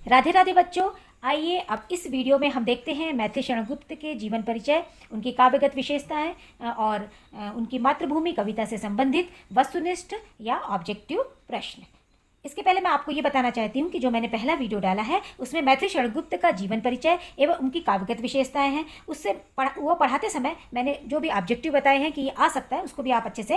राधे राधे बच्चों, आइए अब इस वीडियो में हम देखते हैं मैथिली शरण गुप्त के जीवन परिचय, उनकी काव्यगत विशेषताएं और उनकी मातृभूमि कविता से संबंधित वस्तुनिष्ठ या ऑब्जेक्टिव प्रश्न। इसके पहले मैं आपको ये बताना चाहती हूँ कि जो मैंने पहला वीडियो डाला है उसमें मैथिली शरण गुप्त का जीवन परिचय एवं उनकी काव्यगत विशेषताएं हैं। उससे वो पढ़ाते समय मैंने जो भी ऑब्जेक्टिव बताए हैं कि ये आ सकता है, उसको भी आप अच्छे से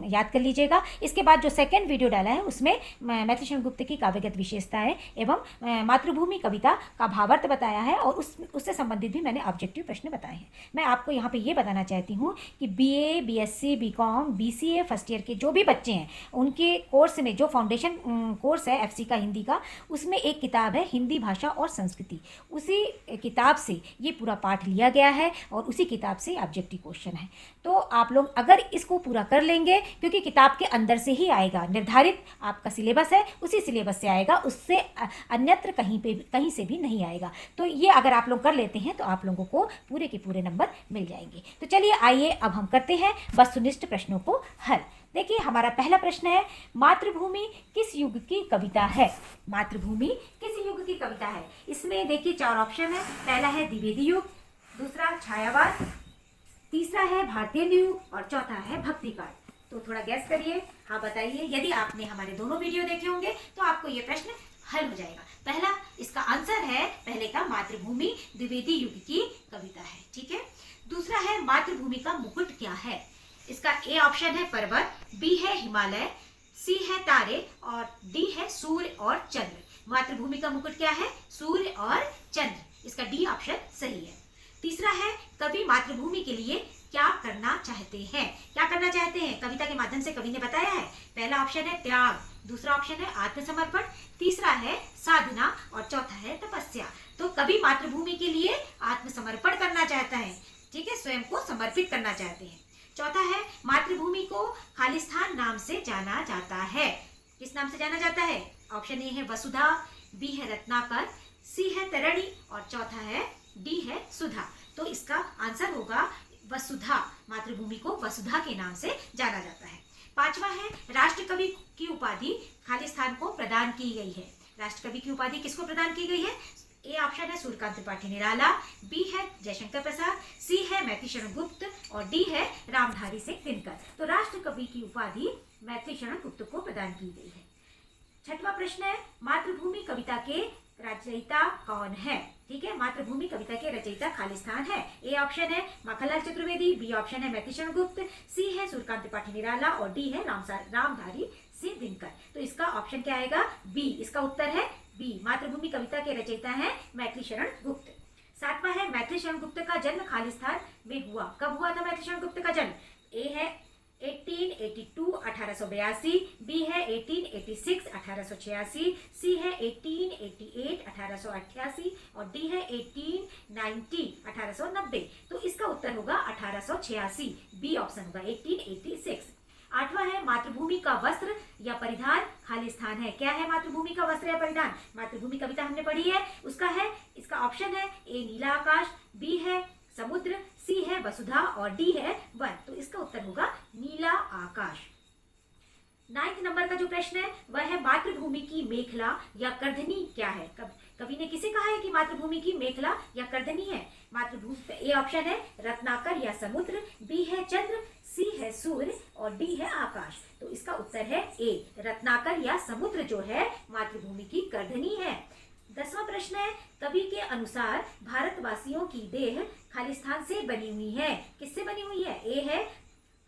याद कर लीजिएगा। इसके बाद जो सेकेंड वीडियो डाला है उसमें मैथिली शरण गुप्त की काव्यगत विशेषताएं एवं मातृभूमि कविता का भावार्थ बताया है और उससे संबंधित भी मैंने ऑब्जेक्टिव प्रश्न बताए हैं। मैं आपको यहाँ पर ये बताना चाहती हूँ कि BA, BSc, BCom, BCA first year के जो भी बच्चे हैं उनके कोर्स में जो फाउंडेशन कोर्स है FC का हिंदी का, उसमें एक किताब है हिंदी भाषा और संस्कृति। उसी किताब से ये पूरा पाठ लिया गया है और उसी किताब से ऑब्जेक्टिव क्वेश्चन है। तो आप लोग अगर इसको पूरा कर लेंगे, क्योंकि किताब के अंदर से ही आएगा, निर्धारित आपका सिलेबस है उसी सिलेबस से आएगा, उससे अन्यत्र कहीं से भी नहीं आएगा। तो ये अगर आप लोग कर लेते हैं तो आप लोगों को पूरे के पूरे नंबर मिल जाएंगे। तो चलिए आइए अब हम करते हैं वस्तुनिष्ठ प्रश्नों को हल। देखिए हमारा पहला प्रश्न है, मातृभूमि किस युग की कविता है? मातृभूमि किस युग की कविता है? इसमें देखिए 4 ऑप्शन है। पहला है द्विवेदी युग, दूसरा छायावाद, तीसरा है भारतीय युग और चौथा है भक्तिकाल। तो थोड़ा गैस करिए, हाँ बताइए। यदि आपने हमारे दोनों वीडियो देखे होंगे तो आपको ये प्रश्न हल हो जाएगा। पहला इसका आंसर है पहले का, मातृभूमि द्विवेदी युग की कविता है। ठीक है। दूसरा है मातृभूमि का मुकुट क्या है? इसका A ऑप्शन है पर्वत, B है हिमालय, C है तारे और D है सूर्य और चंद्र। मातृभूमि का मुकुट क्या है? सूर्य और चंद्र। इसका D ऑप्शन सही है। तीसरा है, कवि मातृभूमि के लिए क्या करना चाहते हैं? क्या करना चाहते हैं? कविता के माध्यम से कवि ने बताया है। पहला ऑप्शन है त्याग, दूसरा ऑप्शन है आत्मसमर्पण, तीसरा है साधना और चौथा है तपस्या। तो कवि मातृभूमि के लिए आत्मसमर्पण करना चाहता है। ठीक है, स्वयं को समर्पित करना चाहते हैं। चौथा है, मातृभूमि को खालिस्तान नाम से जाना जाता है। किस नाम से जाना जाता है? ऑप्शन ए है वसुधा, B है रत्नाकर, C है तरणी और चौथा है D है सुधा। तो इसका आंसर होगा वसुधा। मातृभूमि को वसुधा के नाम से जाना जाता है। पांचवा है, राष्ट्रकवि की उपाधि खालिस्तान को प्रदान की गई है। राष्ट्रकवि की उपाधि किसको प्रदान की गई है? A ऑप्शन है सूर्यकांत त्रिपाठी निराला, B है जयशंकर प्रसाद, C है मैथिली शरण गुप्त और D है रामधारी सिंह दिनकर। तो राष्ट्रकवि की उपाधि मैथिली शरण गुप्त को प्रदान की गई है। छठवां प्रश्न है, मातृभूमि कविता के रचयिता कौन है? ठीक है, मातृभूमि कविता के रचयिता खालिस्तान है। A ऑप्शन है माखनलाल चतुर्वेदी, B ऑप्शन है मैथिली शरण गुप्त, C है सूर्यकांत त्रिपाठी निराला और D है रामधारी सिंह दिनकर। तो इसका ऑप्शन क्या आएगा? B। इसका उत्तर है B। मातृभूमि कविता के रचयिता है मैथिली शरण गुप्त। सातवां है, मैथिली शरण गुप्त का जन्म खालिस्तान में हुआ। कब हुआ था मैथिली शरण गुप्त का जन्म? A है 1882 1882, B है 1886 1886, C है 1888 1888 और D है 1890 1890। तो इसका उत्तर होगा 1886। B ऑप्शन होगा 1886। आठवां है, मातृभूमि का वस्त्र या परिधान खालिस्तान है। क्या है मातृभूमि का वस्त्र या परिधान? मातृभूमि कविता हमने पढ़ी है, उसका है, इसका ऑप्शन है A नीला आकाश, B है समुद्र, C है वसुधा और D है वन। तो इसका उत्तर होगा नीला आकाश। 9th नंबर का जो प्रश्न है वह है, मातृभूमि की मेखला या करधनी क्या है? कवि ने किसे कहा है कि मातृभूमि की मेखला या करधनी है? मातृभूमि A ऑप्शन है रत्नाकर या समुद्र, B है चंद्र, C है सूर्य और D है आकाश। तो इसका उत्तर है A, रत्नाकर या समुद्र जो है मातृभूमि की करधनी है। 10वां प्रश्न है, कवि के अनुसार भारतवासियों की देह खालिस्तान से बनी हुई है। किससे बनी हुई है? A है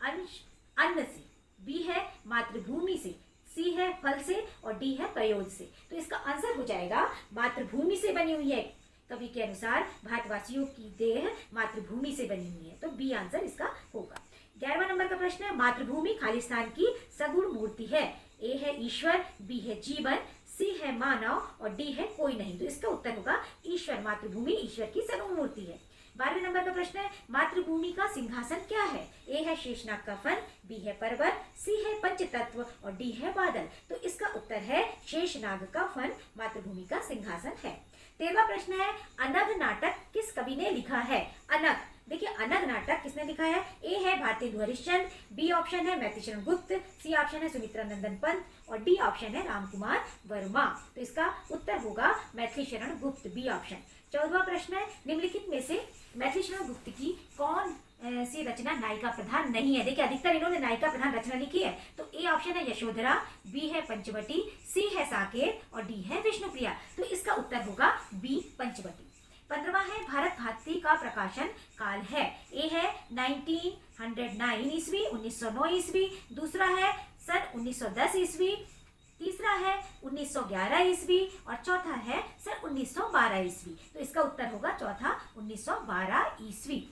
अन्न से, B है मातृभूमि से, C है फल से और D है प्रयोज से। तो इसका आंसर हो जाएगा मातृभूमि से बनी हुई है। कवि के अनुसार भारतवासियों की देह मातृभूमि से बनी हुई है। तो B आंसर इसका होगा। 11वां नंबर का प्रश्न है, मातृभूमि खालिस्तान की सगुण मूर्ति है। A है ईश्वर, B है जीवन, C है मानव और D है कोई नहीं। तो इसका उत्तर होगा ईश्वर। मातृभूमि ईश्वर की सगुण मूर्ति है। 12वें नंबर का प्रश्न है, मातृभूमि का सिंहासन क्या है? A है शेषनाग का फन, B है पर्वत, C है पंचतत्व और D है बादल। तो इसका उत्तर है शेषनाग का फन मातृभूमि का सिंहासन है। 13वां प्रश्न है, अनग नाटक किस कवि ने लिखा है? अनग देखिए अनग नाटक किसने लिखा है? ए है भारतेंदु हरिश्चंद्र, बी ऑप्शन है मैथिली शरण गुप्त, सी ऑप्शन है सुमित्रा नंदन पंत और डी ऑप्शन है रामकुमार वर्मा। तो इसका उत्तर होगा मैथिली शरण गुप्त, बी ऑप्शन। 14वां प्रश्न है, निम्नलिखित में से मैथिली शरण गुप्त की कौन सी रचना नायिका प्रधान नहीं है? देखिए अधिकतर इन्होंने नायिका प्रधान रचना लिखी है। तो ए ऑप्शन है यशोधरा, बी है पंचवटी, सी है साकेत और डी है विष्णुप्रिया। तो इसका उत्तर होगा बी पंचवटी। 15वां है, भारत भारती का प्रकाशन काल है। ए है 1909 ईस्वी, 1909 ईस्वी, दूसरा है सन 1910 ईस्वी, तीसरा है 1911 ईस्वी और चौथा है सन 1912 ईस्वी। तो इसका उत्तर होगा चौथा 1912 ईस्वी।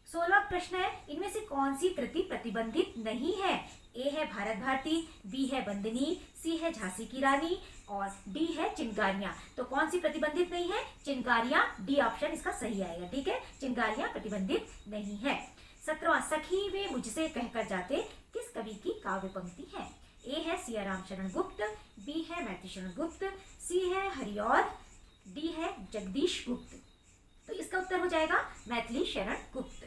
16वां प्रश्न है, इनमें से कौन सी कृति प्रतिबंधित नहीं है? ए है भारत भारती, बी है बंदनी, सी है झांसी की रानी और डी है चिंगारियां। तो कौन सी प्रतिबंधित नहीं है? चिंगारियां, डी ऑप्शन इसका सही आएगा। ठीक है, चिंगारियां प्रतिबंधित नहीं है। 17वां, सखी वे मुझसे कहकर जाते किस कवि की काव्य पंक्ति है? ए है सियाराम शरण गुप्त, बी है मैथिली शरण गुप्त, सी है हरिऔध, डी है जगदीश गुप्त। तो इसका उत्तर हो जाएगा मैथिली शरण गुप्त।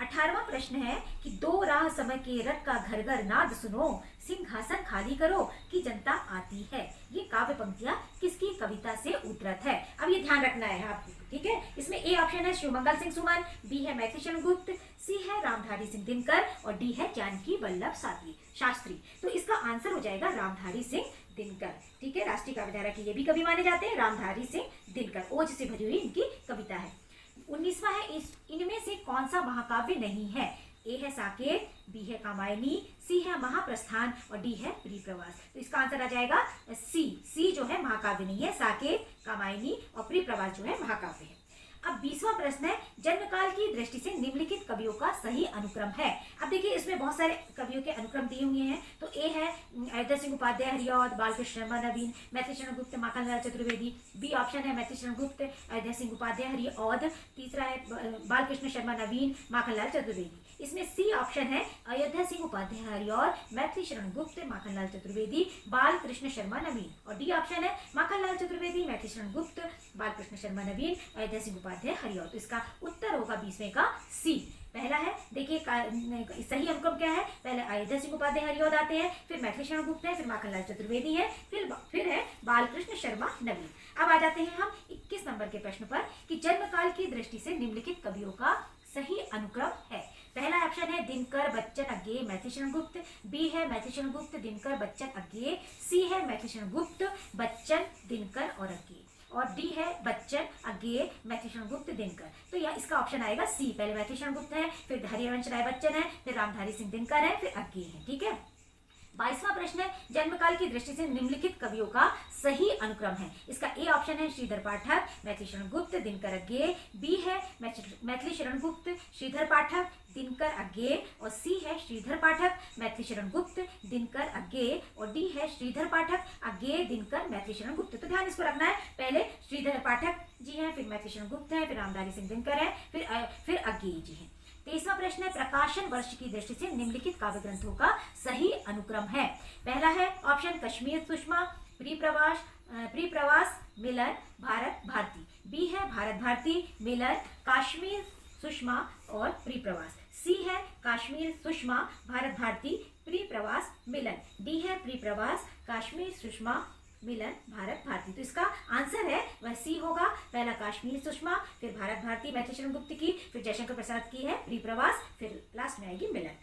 18वां प्रश्न है कि दो राह समय के रथ का घर घर नाद सुनो, सिंहासन खाली करो कि जनता आती है। ये काव्य पंक्तियां किसकी कविता से उद्धृत है? अब ये ध्यान रखना है आपको। ठीक है, इसमें ए ऑप्शन है शिवमंगल सिंह सुमन, बी है मैथिली शरण गुप्त, सी है रामधारी सिंह दिनकर और डी है जानकी वल्लभ शास्त्री। तो इसका आंसर हो जाएगा रामधारी सिंह दिनकर। ठीक है, राष्ट्रीय काव्यधारा के ये भी कवि माने जाते हैं रामधारी सिंह दिनकर। ओज से भरी हुई इनकी कविता है। 19वां है, इनमें से कौन सा महाकाव्य नहीं है? ए है साकेत, बी है कामायनी, सी है महाप्रस्थान और डी है प्रियप्रवास। तो इसका आंसर आ जाएगा सी जो है महाकाव्य नहीं है, साकेत, कामायनी और प्रियप्रवास जो है महाकाव्य है। अब 20वां प्रश्न है, जन्मकाल की दृष्टि से निम्नलिखित कवियों का सही अनुक्रम है। अब देखिए इसमें बहुत सारे कवियों के अनुक्रम दिए हुए हैं। तो ए है अयोध्या सिंह उपाध्याय हरिऔध, बालकृष्ण शर्मा नवीन, मैथिली शरण गुप्त माखनलाल चतुर्वेदी, बी ऑप्शन है मैथिली शरण गुप्त अयोध्या सिंह उपाध्याय हरिऔध, तीसरा है बालकृष्ण शर्मा नवीन माखनलाल चतुर्वेदी। इसमें सी ऑप्शन है अयोध्या सिंह उपाध्याय हरिऔध, मैथिली शरण गुप्त माखनलाल चतुर्वेदी, बालकृष्ण शर्मा नवीन और डी ऑप्शन है माखनलाल चतुर्वेदी, मैथिली शरण गुप्त, बालकृष्ण शर्मा नवीन, अयोध्या सिंह उपाध्याय हरिऔध। तो इसका उत्तर होगा 20वें का सी। पहला है, देखिए सही अनुक्रम क्या है? पहले अयोध्या सिंह उपाध्याय हरिऔध आते हैं, फिर मैथिली शरण गुप्त है, फिर माखनलाल चतुर्वेदी है, फिर है बालकृष्ण शर्मा नवीन। अब आ जाते हैं हम 21 नंबर के प्रश्न पर कि जन्मकाल की दृष्टि से निम्नलिखित कवियों का सही अनुक्रम है। पहला ऑप्शन है दिनकर बच्चन अज्ञे मैथिली शरण गुप्त, बी है मैथिली शरण गुप्त दिनकर बच्चन अज्ञे, सी है मैथिली शरण गुप्त बच्चन दिनकर और अज्ञे और डी है बच्चन अज्ञे मैथिली शरण गुप्त दिनकर। तो यह इसका ऑप्शन आएगा सी। पहले मैथिली शरण गुप्त है, फिर हरिवंश राय बच्चन है, फिर रामधारी सिंह दिनकर है, फिर अज्ञे है। ठीक है, 22वां प्रश्न है, जन्मकाल की दृष्टि से निम्नलिखित कवियों का सही अनुक्रम है। इसका ए ऑप्शन है श्रीधर पाठक, मैथिली शरण गुप्त, दिनकर अज्ञे, बी है मैथिली शरण गुप्त, श्रीधर पाठक, दिनकर अज्ञे और सी है श्रीधर पाठक, मैथिली शरण गुप्त, दिनकर अज्ञे और डी है श्रीधर पाठक, अज्ञे, दिनकर, मैथिली शरण गुप्त। तो ध्यान इसको रखना है, पहले श्रीधर पाठक जी हैं, फिर मैथिली शरण गुप्त है, फिर रामधारी सिंह दिनकर है, फिर अज्ञे जी हैं। 23वां प्रश्न है, प्रकाशन वर्ष की दृष्टि से निम्नलिखित काव्य ग्रंथों का सही अनुक्रम है। पहला है ऑप्शन कश्मीर सुषमा, प्रियप्रवास, मिलन, भारत भारती, बी है भारत भारती, मिलन, काश्मीर सुषमा और प्रियप्रवास, सी है काश्मीर सुषमा, भारत भारती, प्रियप्रवास, मिलन, डी है प्रियप्रवास, काश्मीर सुषमा, मिलन, भारत भारती। तो इसका आंसर है वह सी होगा। पहला काश्मीर सुषमा, फिर भारत भारती मैथिली शरण गुप्त की, फिर जयशंकर प्रसाद की है प्रियप्रवास, फिर लास्ट में आएगी मिलन।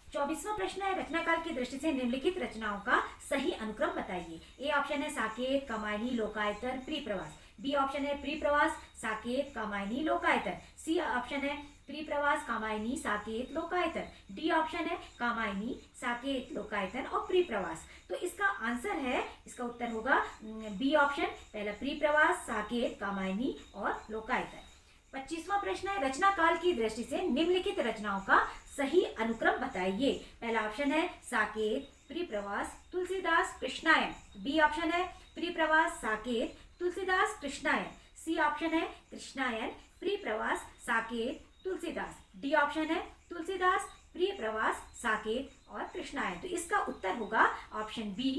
24वां प्रश्न है, रचनाकाल की दृष्टि से निम्नलिखित रचनाओं का सही अनुक्रम बताइए। ए ऑप्शन है साकेत, कामायनी, लोकायतन, प्रियप्रवास, बी ऑप्शन है प्रियप्रवास, साकेत, कामायनी, लोकायतन, सी ऑप्शन है प्रियप्रवास, कामायनी, साकेत, लोकायतन, डी ऑप्शन है कामायनी, साकेत, लोकायतन और प्रियप्रवास। तो इसका आंसर है, इसका उत्तर होगा बी ऑप्शन, पहला प्रियप्रवास, साकेत, कामायनी और लोकायतन। 25वां प्रश्न है, रचना काल की दृष्टि से निम्नलिखित रचनाओं का सही अनुक्रम बताइए। पहला ऑप्शन है साकेत, प्रियप्रवास, तुलसीदास, कृष्णायन, बी ऑप्शन है प्रियप्रवास, साकेत, तुलसीदास, कृष्णायन, सी ऑप्शन है कृष्णायन, प्रियप्रवास, साकेत, तुलसीदास, डी ऑप्शन है तुलसीदास, प्रियप्रवास, साकेत और कृष्णायन। तो इसका उत्तर होगा ऑप्शन बी,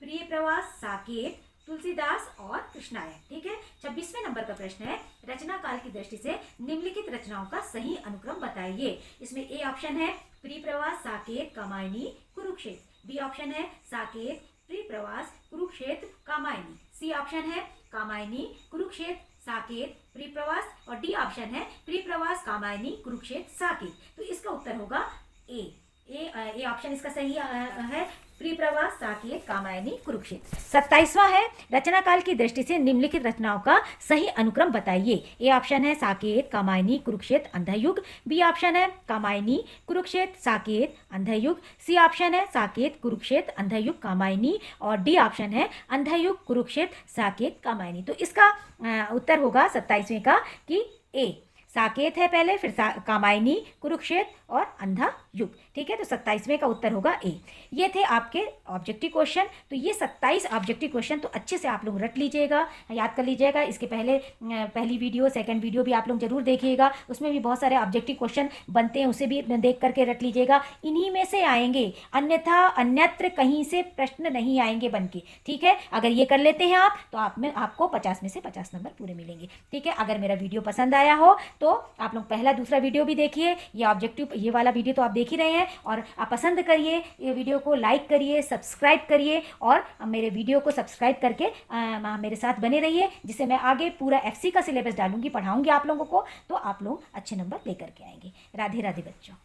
प्रियप्रवास, साकेत, तुलसीदास और कृष्णायन। ठीक है। 26वें नंबर का प्रश्न है, रचना काल की दृष्टि से निम्नलिखित रचनाओं का सही अनुक्रम बताइए। इसमें ए ऑप्शन है प्रिप्रवास, साकेत, कामायनी, कुरुक्षेत्र। बी ऑप्शन है साकेत, प्रिप्रवास, कुरुक्षेत्र, कामायनी। सी ऑप्शन है कामायनी, कुरुक्षेत्र, साकेत, प्रिप्रवास। और डी ऑप्शन है प्रिप्रवास, कामायनी, कुरुक्षेत्र, साकेत। तो इसका उत्तर होगा ए ऑप्शन इसका सही है, प्रिप्रवास, साकेत, कामायनी, कुरुक्षेत्र। 27वां है, रचना काल की दृष्टि से निम्नलिखित रचनाओं का सही अनुक्रम बताइए। ए ऑप्शन है साकेत, कामायनी, कुरुक्षेत्र, अंधयुग। बी ऑप्शन है कामायनी, कुरुक्षेत्र, साकेत, अंधयुग। सी ऑप्शन है साकेत, कुरुक्षेत्र, अंधयुग, कामायनी। और डी ऑप्शन है अंधयुग, कुरुक्षेत्र, साकेत, कामायनी। तो इसका उत्तर होगा 27वें का कि ए साकेत है पहले, फिर कामायनी, कुरुक्षेत्र और अंधा युग। ठीक है। तो 27वें का उत्तर होगा ए। ये थे आपके ऑब्जेक्टिव क्वेश्चन। तो ये 27 ऑब्जेक्टिव क्वेश्चन तो अच्छे से आप लोग रट लीजिएगा, याद कर लीजिएगा। इसके पहले पहली वीडियो, सेकंड वीडियो भी आप लोग जरूर देखिएगा, उसमें भी बहुत सारे ऑब्जेक्टिव क्वेश्चन बनते हैं, उसे भी देख करके रट लीजिएगा। इन्हीं में से आएंगे, अन्यथा अन्यत्र कहीं से प्रश्न नहीं आएंगे बन के। ठीक है। अगर ये कर लेते हैं आप तो आपको 50 में से 50 नंबर पूरे मिलेंगे। ठीक है। अगर मेरा वीडियो पसंद आया हो तो आप लोग पहला दूसरा वीडियो भी देखिए, ये ऑब्जेक्टिव ये वाला वीडियो तो आप देख ही रहे हैं, और आप पसंद करिए ये वीडियो को, लाइक करिए, सब्सक्राइब करिए, और मेरे वीडियो को सब्सक्राइब करके मेरे साथ बने रहिए, जिससे मैं आगे पूरा FC का सिलेबस डालूंगी, पढ़ाऊंगी आप लोगों को, तो आप लोग अच्छे नंबर लेकर के आएंगे। राधे राधे बच्चों।